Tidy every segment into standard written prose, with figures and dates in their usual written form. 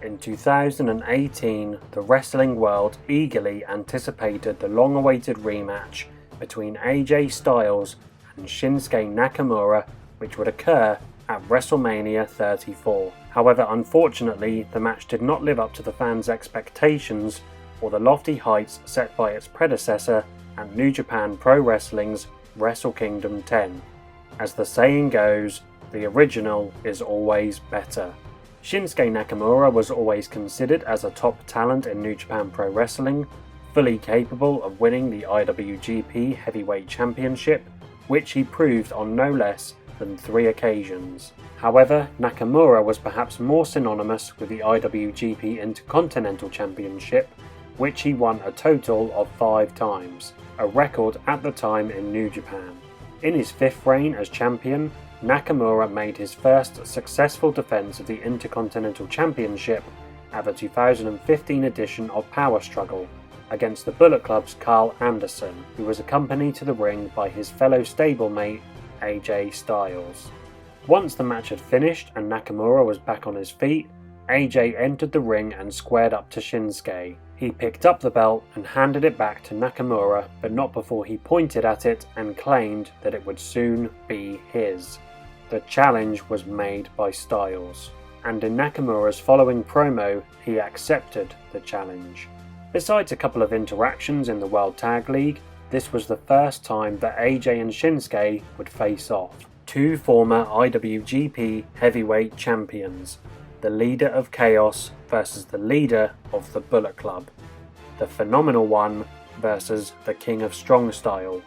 In 2018, the wrestling world eagerly anticipated the long-awaited rematch between AJ Styles and Shinsuke Nakamura, which would occur at WrestleMania 34. However, unfortunately, the match did not live up to the fans' expectations or the lofty heights set by its predecessor at New Japan Pro Wrestling's WrestleKingdom 10. As the saying goes, the original is always better. Shinsuke Nakamura was always considered as a top talent in New Japan Pro Wrestling, fully capable of winning the IWGP Heavyweight Championship, which he proved on no less than 3 occasions. However, Nakamura was perhaps more synonymous with the IWGP Intercontinental Championship, which he won a total of 5 times, a record at the time in New Japan. In his 5th reign as champion, Nakamura made his first successful defense of the Intercontinental Championship at the 2015 edition of Power Struggle against the Bullet Club's Carl Anderson, who was accompanied to the ring by his fellow stablemate AJ Styles. Once the match had finished and Nakamura was back on his feet, AJ entered the ring and squared up to Shinsuke. He picked up the belt and handed it back to Nakamura, but not before he pointed at it and claimed that it would soon be his. The challenge was made by Styles, and in Nakamura's following promo, he accepted the challenge. Besides a couple of interactions in the World Tag League, this was the first time that AJ and Shinsuke would face off. 2 former IWGP Heavyweight Champions, the leader of Chaos versus the leader of the Bullet Club, the Phenomenal One versus the King of Strong Style,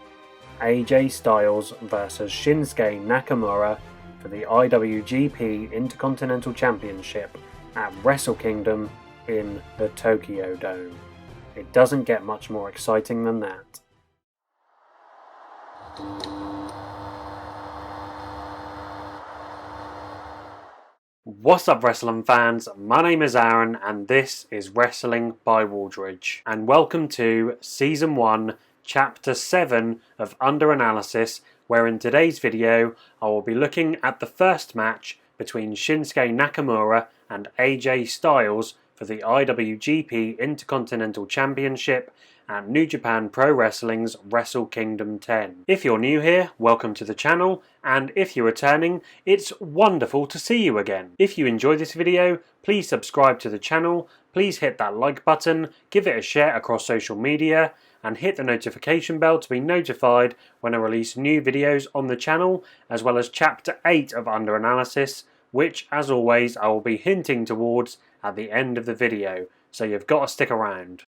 AJ Styles versus Shinsuke Nakamura for the IWGP Intercontinental Championship at WrestleKingdom in the Tokyo Dome. It doesn't get much more exciting than that. What's up, wrestling fans? My name is Aaron and this is Wrestling by Waldridge, and welcome to Season 1, Chapter 7 of Under Analysis, where in today's video I will be looking at the first match between Shinsuke Nakamura and AJ Styles for the IWGP Intercontinental Championship at New Japan Pro Wrestling's WrestleKingdom 10. If you're new here, welcome to the channel, and if you're returning, it's wonderful to see you again. If you enjoy this video, please subscribe to the channel, please hit that like button, give it a share across social media, and hit the notification bell to be notified when I release new videos on the channel, as well as Chapter 8 of Under Analysis, which, as always, I will be hinting towards at the end of the video, so you've got to stick around.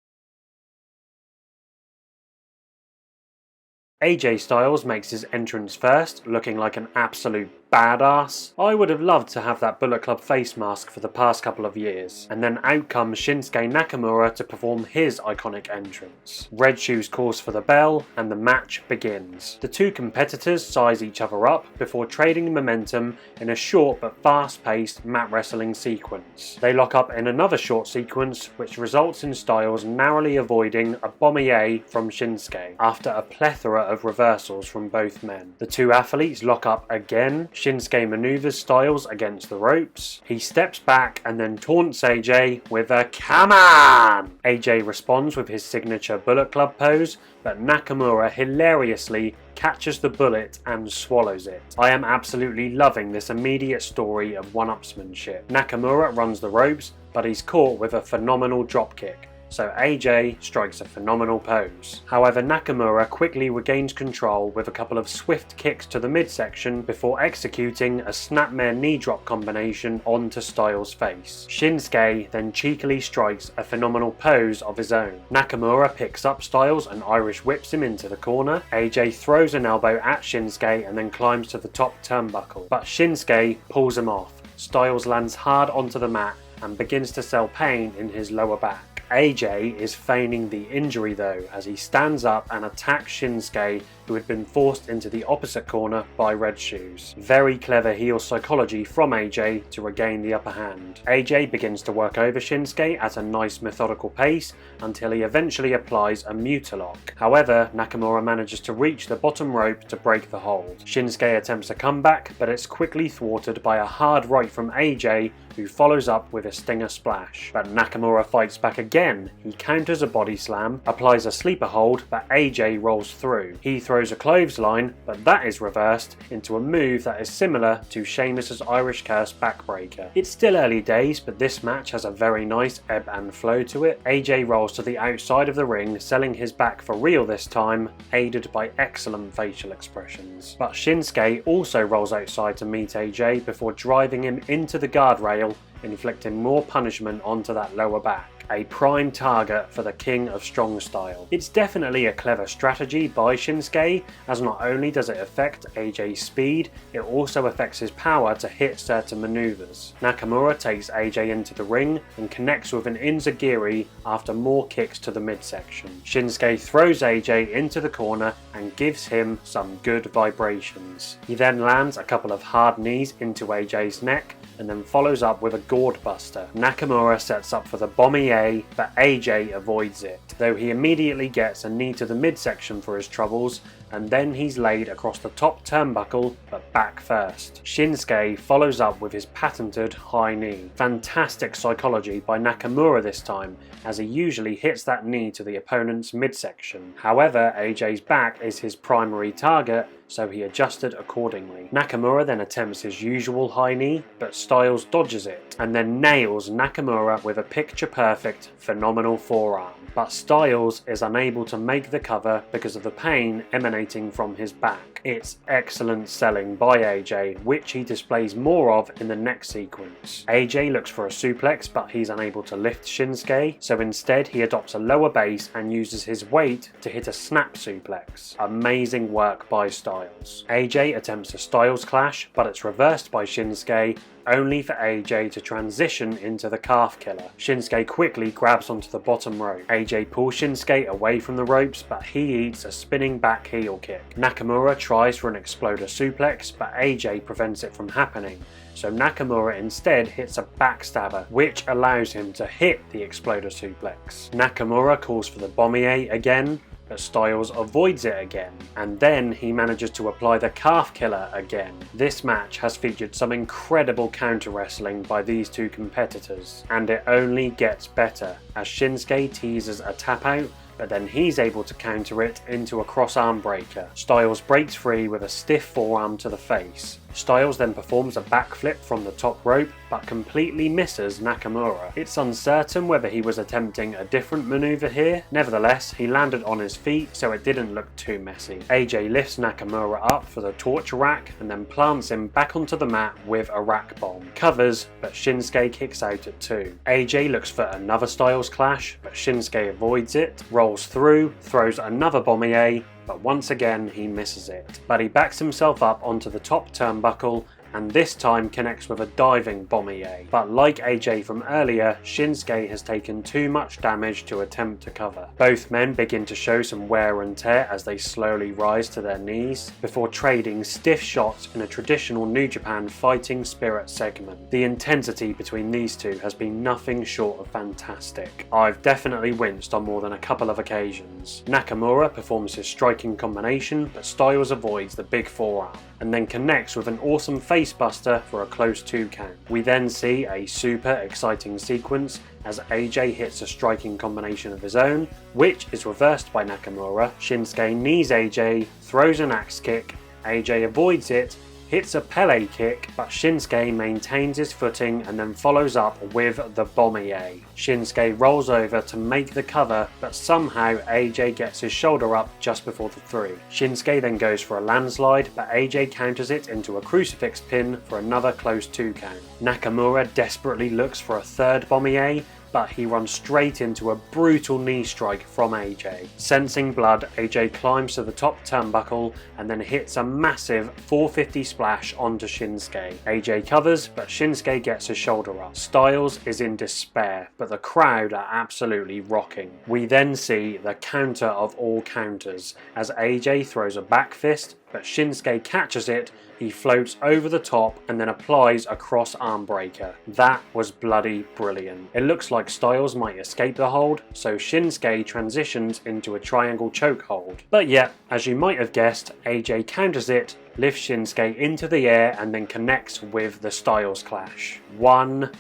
AJ Styles makes his entrance first, looking like an absolute badass. I would have loved to have that Bullet Club face mask for the past couple of years. And then out comes Shinsuke Nakamura to perform his iconic entrance. Red Shoes calls for the bell and the match begins. The 2 competitors size each other up before trading momentum in a short but fast-paced mat wrestling sequence. They lock up in another short sequence which results in Styles narrowly avoiding a bombier from Shinsuke after a plethora of reversals from both men. The 2 athletes lock up again. Shinsuke maneuvers Styles against the ropes. He steps back and then taunts AJ with a "come on!" AJ responds with his signature Bullet Club pose, but Nakamura hilariously catches the bullet and swallows it. I am absolutely loving this immediate story of one-upsmanship. Nakamura runs the ropes, but he's caught with a phenomenal dropkick, so AJ strikes a phenomenal pose. However, Nakamura quickly regains control with a couple of swift kicks to the midsection before executing a snapmare knee drop combination onto Styles' face. Shinsuke then cheekily strikes a phenomenal pose of his own. Nakamura picks up Styles and Irish whips him into the corner. AJ throws an elbow at Shinsuke and then climbs to the top turnbuckle, but Shinsuke pulls him off. Styles lands hard onto the mat and begins to sell pain in his lower back. AJ is feigning the injury though, as he stands up and attacks Shinsuke who had been forced into the opposite corner by Red Shoes. Very clever heel psychology from AJ to regain the upper hand. AJ begins to work over Shinsuke at a nice methodical pace until he eventually applies a Mutalock. However, Nakamura manages to reach the bottom rope to break the hold. Shinsuke attempts a comeback, but it's quickly thwarted by a hard right from AJ, who follows up with a stinger splash. But Nakamura fights back again. He counters a body slam, applies a sleeper hold, but AJ rolls through. He throws a clothesline, but that is reversed into a move that is similar to Sheamus's Irish Curse backbreaker. It's still early days, but this match has a very nice ebb and flow to it. AJ rolls to the outside of the ring, selling his back for real this time, aided by excellent facial expressions. But Shinsuke also rolls outside to meet AJ before driving him into the guardrail, inflicting more punishment onto that lower back. A prime target for the King of Strong Style. It's definitely a clever strategy by Shinsuke, as not only does it affect AJ's speed, it also affects his power to hit certain maneuvers. Nakamura takes AJ into the ring and connects with an enziguri after more kicks to the midsection. Shinsuke throws AJ into the corner and gives him some good vibrations. He then lands a couple of hard knees into AJ's neck and then follows up with a gourd buster. Nakamura sets up for the Bomb-E-A, but AJ avoids it, though he immediately gets a knee to the midsection for his troubles, and then he's laid across the top turnbuckle, but back first. Shinsuke follows up with his patented high knee. Fantastic psychology by Nakamura this time, as he usually hits that knee to the opponent's midsection. However, AJ's back is his primary target, so he adjusted accordingly. Nakamura then attempts his usual high knee, but Styles dodges it, and then nails Nakamura with a picture-perfect, phenomenal forearm. But Styles is unable to make the cover because of the pain emanating from his back. It's excellent selling by AJ, which he displays more of in the next sequence. AJ looks for a suplex, but he's unable to lift Shinsuke, so instead he adopts a lower base and uses his weight to hit a snap suplex. Amazing work by Styles. AJ attempts a Styles clash, but it's reversed by Shinsuke, only for AJ to transition into the calf killer. Shinsuke quickly grabs onto the bottom rope. AJ pulls Shinsuke away from the ropes, but he eats a spinning back heel kick. Nakamura tries for an exploder suplex, but AJ prevents it from happening. So Nakamura instead hits a backstabber, which allows him to hit the exploder suplex. Nakamura calls for the Bomb-E-A again, but Styles avoids it again, and then he manages to apply the calf killer again. This match has featured some incredible counter wrestling by these two competitors, and it only gets better as Shinsuke teases a tap out, but then he's able to counter it into a cross arm breaker. Styles breaks free with a stiff forearm to the face. Styles then performs a backflip from the top rope, but completely misses Nakamura. It's uncertain whether he was attempting a different maneuver here. Nevertheless, he landed on his feet, so it didn't look too messy. AJ lifts Nakamura up for the torture rack and then plants him back onto the mat with a rack bomb. Covers, but Shinsuke kicks out at 2. AJ looks for another Styles clash, but Shinsuke avoids it, rolls through, throws another Bomb-E-A, but once again he misses it. But he backs himself up onto the top turnbuckle and this time connects with a diving Bomb-E-A. But like AJ from earlier, Shinsuke has taken too much damage to attempt to cover. Both men begin to show some wear and tear as they slowly rise to their knees, before trading stiff shots in a traditional New Japan fighting spirit segment. The intensity between these two has been nothing short of fantastic. I've definitely winced on more than a couple of occasions. Nakamura performs his striking combination, but Styles avoids the big forearm, and then connects with an awesome facebuster for a close 2 count. We then see a super exciting sequence as AJ hits a striking combination of his own, which is reversed by Nakamura. Shinsuke knees AJ, throws an axe kick, AJ avoids it, hits a Pele kick, but Shinsuke maintains his footing and then follows up with the Bomb-E-A. Shinsuke rolls over to make the cover, but somehow AJ gets his shoulder up just before the 3. Shinsuke then goes for a landslide, but AJ counters it into a crucifix pin for another close 2 count. Nakamura desperately looks for a third Bomb-E-A, but he runs straight into a brutal knee strike from AJ. Sensing blood, AJ climbs to the top turnbuckle and then hits a massive 450 splash onto Shinsuke. AJ covers, but Shinsuke gets his shoulder up. Styles is in despair, but the crowd are absolutely rocking. We then see the counter of all counters as AJ throws a back fist, but Shinsuke catches it, he floats over the top and then applies a cross arm breaker. That was bloody brilliant. It looks like Styles might escape the hold, so Shinsuke transitions into a triangle chokehold. But yeah, as you might have guessed, AJ counters it, lifts Shinsuke into the air and then connects with the Styles Clash. 1,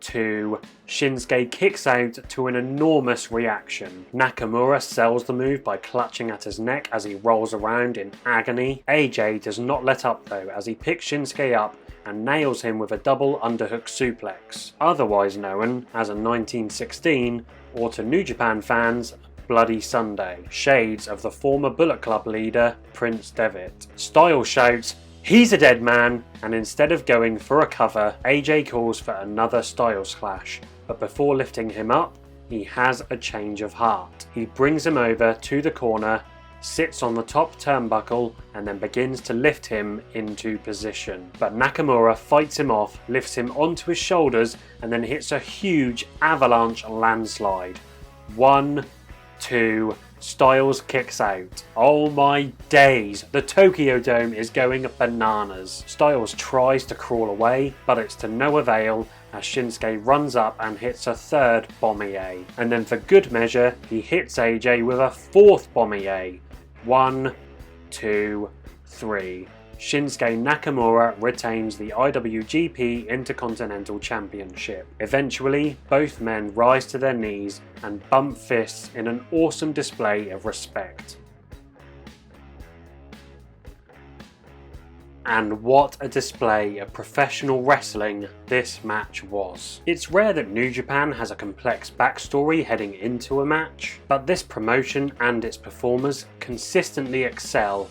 2, Shinsuke kicks out to an enormous reaction. Nakamura sells the move by clutching at his neck as he rolls around in agony. AJ does not let up though as he picks Shinsuke up and nails him with a double underhook suplex, otherwise known as a 1916, or to New Japan fans, Bloody Sunday. Shades of the former Bullet Club leader, Prince Devitt. Styles shouts, "He's a dead man," and instead of going for a cover, AJ calls for another Styles Clash, but before lifting him up, he has a change of heart. He brings him over to the corner, sits on the top turnbuckle, and then begins to lift him into position. But Nakamura fights him off, lifts him onto his shoulders, and then hits a huge avalanche landslide. 1, 2, Styles kicks out. Oh my days, the Tokyo Dome is going bananas. Styles tries to crawl away, but it's to no avail as Shinsuke runs up and hits a third Bombier. And then for good measure, he hits AJ with a fourth Bombier. 1, 2, 3. Shinsuke Nakamura retains the IWGP Intercontinental Championship. Eventually, both men rise to their knees and bump fists in an awesome display of respect. And what a display of professional wrestling this match was. It's rare that New Japan has a complex backstory heading into a match, but this promotion and its performers consistently excel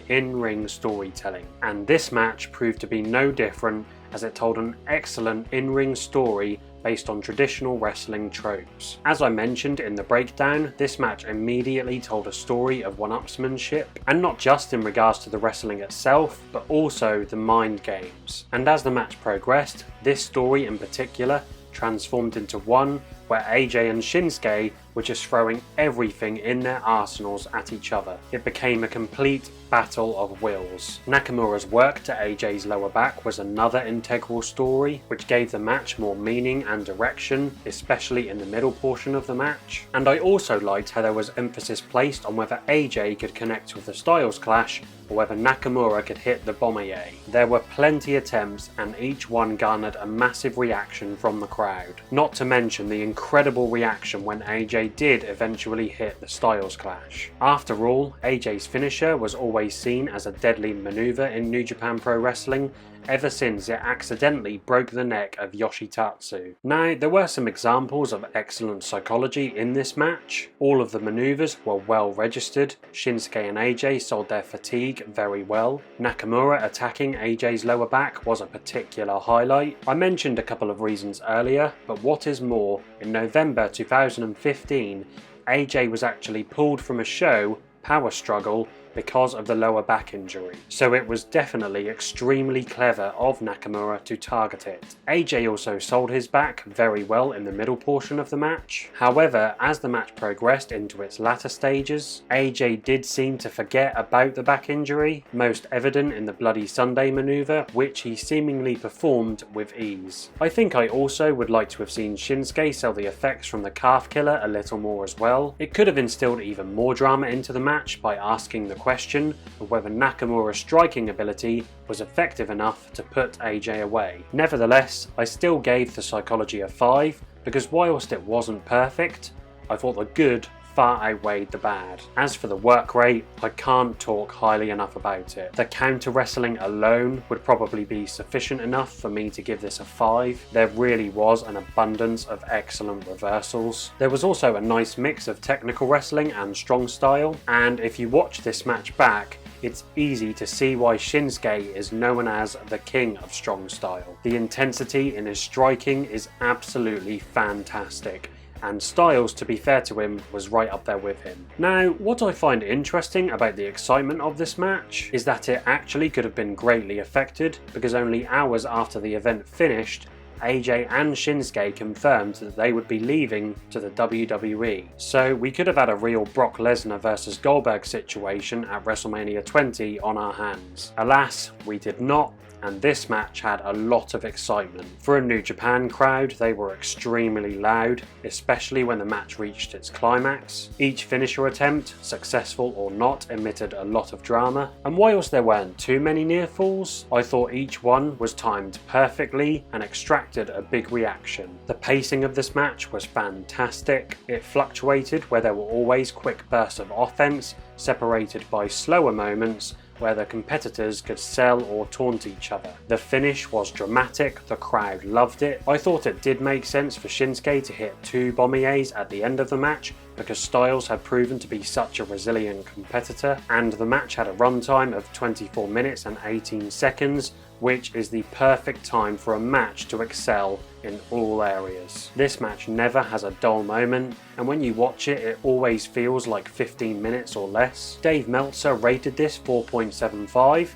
in-ring storytelling, and this match proved to be no different as it told an excellent in-ring story based on traditional wrestling tropes. As I mentioned in the breakdown, this match immediately told a story of one-upsmanship, and not just in regards to the wrestling itself, but also the mind games. And as the match progressed, this story in particular transformed into one where AJ and Shinsuke were just throwing everything in their arsenals at each other. It became a complete battle of wills. Nakamura's work to AJ's lower back was another integral story, which gave the match more meaning and direction, especially in the middle portion of the match. And I also liked how there was emphasis placed on whether AJ could connect with the Styles Clash or whether Nakamura could hit the Bombier. There were plenty attempts and each one garnered a massive reaction from the crowd. Not to mention the incredible reaction when AJ did eventually hit the Styles Clash. After all, AJ's finisher was always seen as a deadly maneuver in New Japan Pro Wrestling ever since it accidentally broke the neck of Yoshitatsu. Now, there were some examples of excellent psychology in this match. All of the maneuvers were well registered. Shinsuke and AJ sold their fatigue very well. Nakamura attacking AJ's lower back was a particular highlight. I mentioned a couple of reasons earlier, but what is more, in November 2015, AJ was actually pulled from a show, Power Struggle, because of the lower back injury, so it was definitely extremely clever of Nakamura to target it. AJ also sold his back very well in the middle portion of the match. However, as the match progressed into its latter stages, AJ did seem to forget about the back injury, most evident in the Bloody Sunday maneuver, which he seemingly performed with ease. I think I also would like to have seen Shinsuke sell the effects from the calf killer a little more as well. It could have instilled even more drama into the match by asking the question of whether Nakamura's striking ability was effective enough to put AJ away. Nevertheless, I still gave the psychology a 5 because whilst it wasn't perfect, I thought the good far outweighed the bad. As for the work rate, I can't talk highly enough about it. The counter wrestling alone would probably be sufficient enough for me to give this a 5. There really was an abundance of excellent reversals. There was also a nice mix of technical wrestling and strong style, and if you watch this match back, it's easy to see why Shinsuke is known as the king of strong style. The intensity in his striking is absolutely fantastic, and Styles, to be fair to him, was right up there with him. Now, what I find interesting about the excitement of this match is that it actually could have been greatly affected, because only hours after the event finished, AJ and Shinsuke confirmed that they would be leaving to the WWE. So we could have had a real Brock Lesnar versus Goldberg situation at WrestleMania 20 on our hands. Alas, we did not, and this match had a lot of excitement. For a New Japan crowd, they were extremely loud, especially when the match reached its climax. Each finisher attempt, successful or not, emitted a lot of drama, and whilst there weren't too many near falls, I thought each one was timed perfectly and extracted a big reaction. The pacing of this match was fantastic. It fluctuated where there were always quick bursts of offense, separated by slower moments where the competitors could sell or taunt each other. The finish was dramatic, the crowd loved it. I thought it did make sense for Shinsuke to hit 2 bombiers at the end of the match because Styles had proven to be such a resilient competitor, and the match had a runtime of 24 minutes and 18 seconds, which is the perfect time for a match to excel in all areas. This match never has a dull moment, and when you watch it, it always feels like 15 minutes or less. Dave Meltzer rated this 4.75,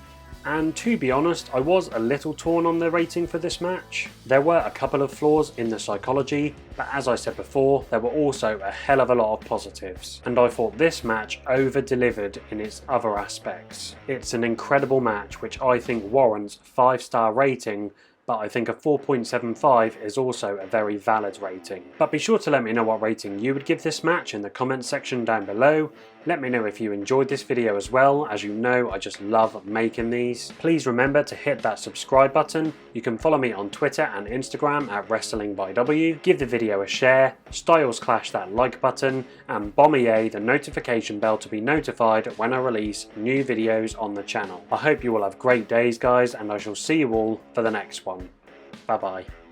and to be honest, I was a little torn on the rating for this match. There were a couple of flaws in the psychology, but as I said before, there were also a hell of a lot of positives, and I thought this match over-delivered in its other aspects. It's an incredible match which I think warrants a 5-star rating, but I think a 4.75 is also a very valid rating. But be sure to let me know what rating you would give this match in the comments section down below. Let me know if you enjoyed this video as well. As you know, I just love making these. Please remember to hit that subscribe button. You can follow me on Twitter and Instagram at WrestlingByW. Give the video a share, Styles Clash that like button, and bombier the notification bell to be notified when I release new videos on the channel. I hope you all have great days, guys, and I shall see you all for the next one. Bye bye.